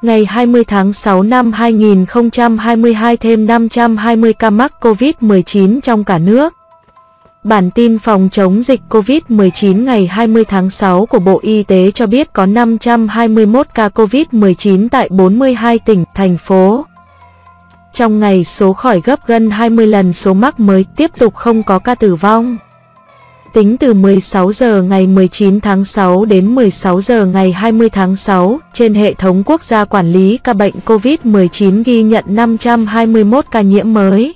Ngày 20 tháng 6 năm 2022 thêm 520 ca mắc COVID-19 trong cả nước. Bản tin phòng chống dịch COVID-19 ngày 20 tháng 6 của Bộ Y tế cho biết có 521 ca COVID-19 tại 42 tỉnh, thành phố. Trong ngày số khỏi gấp gần 20 lần số mắc mới, tiếp tục không có ca tử vong. Tính từ 16 giờ ngày 19 tháng 6 đến 16 giờ ngày 20 tháng 6, trên hệ thống quốc gia quản lý ca bệnh COVID-19 ghi nhận 521 ca nhiễm mới.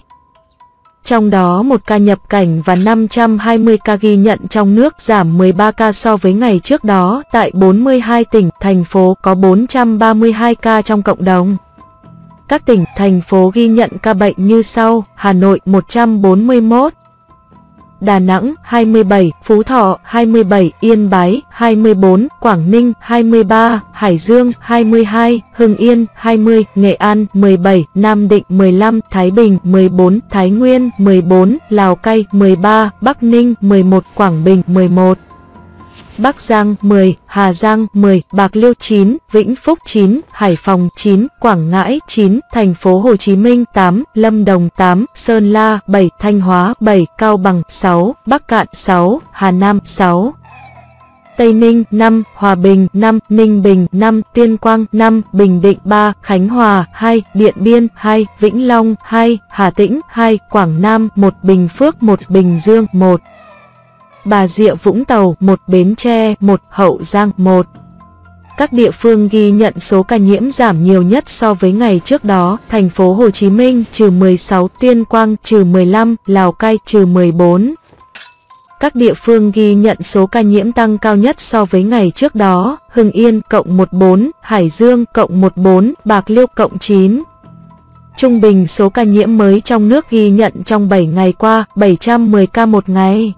Trong đó 1 ca nhập cảnh và 520 ca ghi nhận trong nước, giảm 13 ca so với ngày trước đó. Tại 42 tỉnh, thành phố có 432 ca trong cộng đồng. Các tỉnh, thành phố ghi nhận ca bệnh như sau: Hà Nội 141, Đà Nẵng 27, Phú Thọ 27, Yên Bái 24, Quảng Ninh 23, Hải Dương 22, Hưng Yên 20, Nghệ An 17, Nam Định 15, Thái Bình 14, Thái Nguyên 14, Lào Cai 13, Bắc Ninh 11, Quảng Bình 11, Bắc Giang 10, Hà Giang 10, Bạc Liêu 9, Vĩnh Phúc 9, Hải Phòng 9, Quảng Ngãi 9, Thành phố Hồ Chí Minh 8, Lâm Đồng 8, Sơn La 7, Thanh Hóa 7, Cao Bằng 6, Bắc Cạn 6, Hà Nam 6, Tây Ninh 5, Hòa Bình 5, Ninh Bình 5, Tuyên Quang 5, Bình Định 3, Khánh Hòa 2, Điện Biên 2, Vĩnh Long 2, Hà Tĩnh 2, Quảng Nam 1, Bình Phước 1, Bình Dương 1, Bà Rịa Vũng Tàu 1, Bến Tre 1, Hậu Giang 1. Các địa phương ghi nhận số ca nhiễm giảm nhiều nhất so với ngày trước đó: Thành phố Hồ Chí Minh -16, Tuyên Quang -15, Lào Cai -14. Các địa phương ghi nhận số ca nhiễm tăng cao nhất so với ngày trước đó: Hưng Yên +14, Hải Dương +14, Bạc Liêu +9. Trung bình số ca nhiễm mới trong nước ghi nhận trong 7 ngày qua 710 ca một ngày.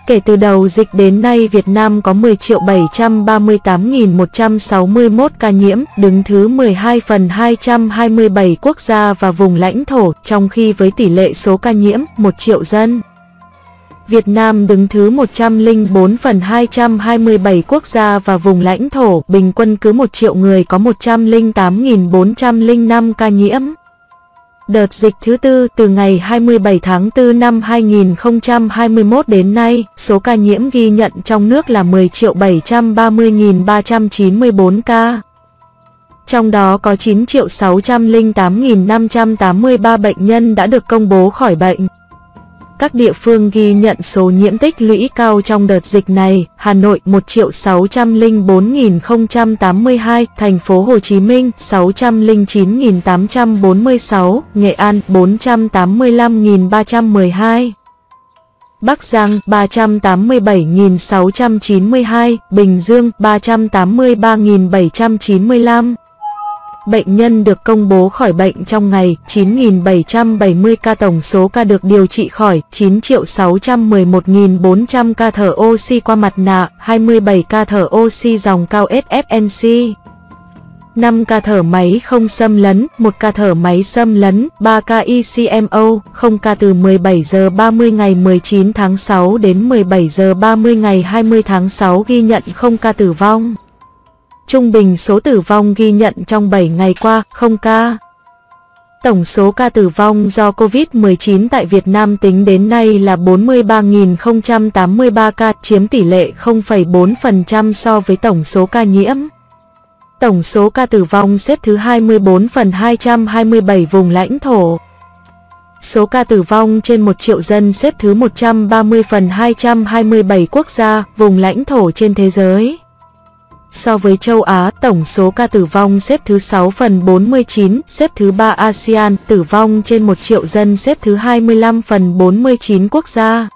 Kể từ đầu dịch đến nay, Việt Nam có 10.738.161 ca nhiễm, đứng thứ 12 phần 227 quốc gia và vùng lãnh thổ, trong khi với tỷ lệ số ca nhiễm 1 triệu dân, Việt Nam đứng thứ 104 phần 227 quốc gia và vùng lãnh thổ, bình quân cứ 1 triệu người có 108.405 ca nhiễm. Đợt dịch thứ tư từ ngày 27 tháng 4 năm 2021 đến nay, số ca nhiễm ghi nhận trong nước là 10.730.394 ca. Trong đó có 9.608.583 bệnh nhân đã được công bố khỏi bệnh. Các địa phương ghi nhận số nhiễm tích lũy cao trong đợt dịch này: Hà Nội 1.604.082, Thành phố Hồ Chí Minh 609.846, Nghệ An 485.312, Bắc Giang 387.692, Bình Dương 383.795. Bệnh nhân được công bố khỏi bệnh trong ngày 9.770 ca. Tổng số ca được điều trị khỏi 9.611.400 ca thở oxy qua mặt nạ, 27 ca thở oxy dòng cao SFNC, 5 ca thở máy không xâm lấn, 1 ca thở máy xâm lấn, 3 ca ECMO, 0 ca. Từ 17 giờ 30 ngày 19 tháng 6 đến 17 giờ 30 ngày 20 tháng 6 ghi nhận 0 ca tử vong. Trung bình số tử vong ghi nhận trong 7 ngày qua 0 ca. Tổng số ca tử vong do COVID-19 tại Việt Nam tính đến nay là 43.083 ca, chiếm tỷ lệ 0,4% so với tổng số ca nhiễm. Tổng số ca tử vong xếp thứ 24 phần 227 vùng lãnh thổ. Số ca tử vong trên 1 triệu dân xếp thứ 130 phần 227 quốc gia, vùng lãnh thổ trên thế giới. So với châu Á, tổng số ca tử vong xếp thứ 6 phần 49, xếp thứ 3 ASEAN, tử vong trên 1 triệu dân xếp thứ 25 phần 49 quốc gia.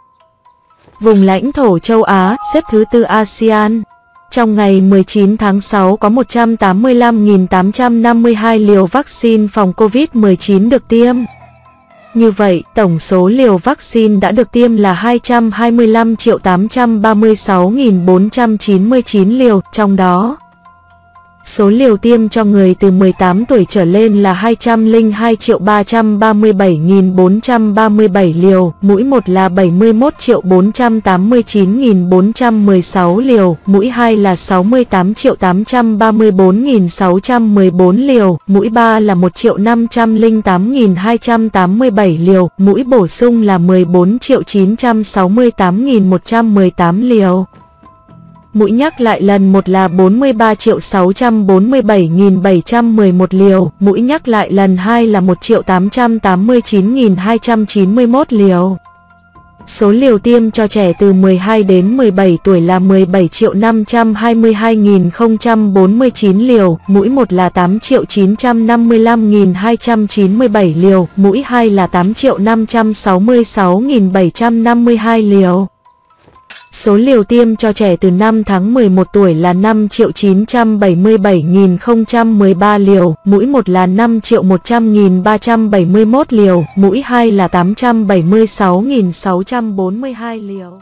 Vùng lãnh thổ châu Á, xếp thứ 4 ASEAN. Trong ngày 19 tháng 6 có 185.852 liều vaccine phòng COVID-19 được tiêm. Như vậy, tổng số liều vaccine đã được tiêm là 225.836.499 liều, trong đó Số liều tiêm cho người từ 18 tuổi trở lên là 202.337.437 liều, mũi 1 là 71.489.416 liều, mũi 2 là 68.834.614 liều, mũi 3 là 1.508.287 liều, mũi bổ sung là 14.968.118 liều. Mũi nhắc lại lần 1 là 43.647.711 liều, mũi nhắc lại lần 2 là 1.889.291 liều. Số liều tiêm cho trẻ từ 12 đến 17 tuổi là 17.522.049 liều, mũi 1 là 8.955.297 liều, mũi 2 là 8.566.752 liều. Số liều tiêm cho trẻ từ 5 tháng 11 tuổi là 5.977.013 liều, mũi 1 là 5.100.371 liều, mũi 2 là 876.642 liều.